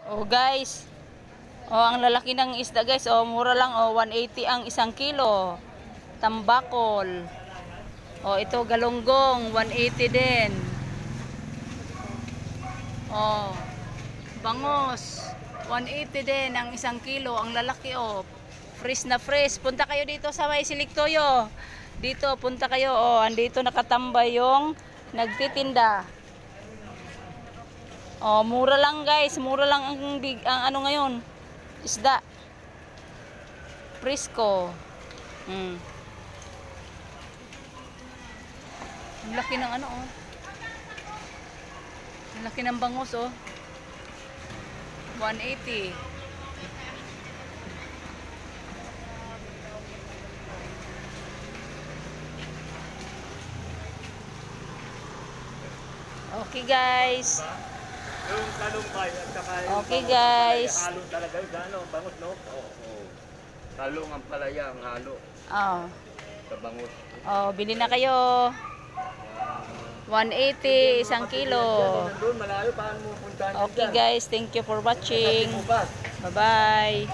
Oh guys. Oh, ang lalaki ng isda guys. Oh, mura lang. Oh, 180 ang 1 kilo. Tambakol. Oh, ito galunggong, 180 din. Oh, bangos, 180 din ang 1 kilo. Ang lalaki oh. Fresh na fresh. Punta kayo dito sa may Siliktoyo. Dito, punta kayo. Oh, andito nakatambay yung nagtitinda. Oh, mura lang guys. Mura lang ang ano ngayon. Isda. Frisco. Ang laki ng ano oh. Ang laki ng bangus oh. 180. Okay guys. Yung talumpay at saka yung Okay guys. halo talaga yung gano'n, bangus no? Oo. Talong ang palaya ang halo Oh. sa bangus. Oh, bili na kayo. 180 1 kilo. Nandun malayo, paano mo puntahan Okay guys, thank you for watching. Bukas. Bye-bye.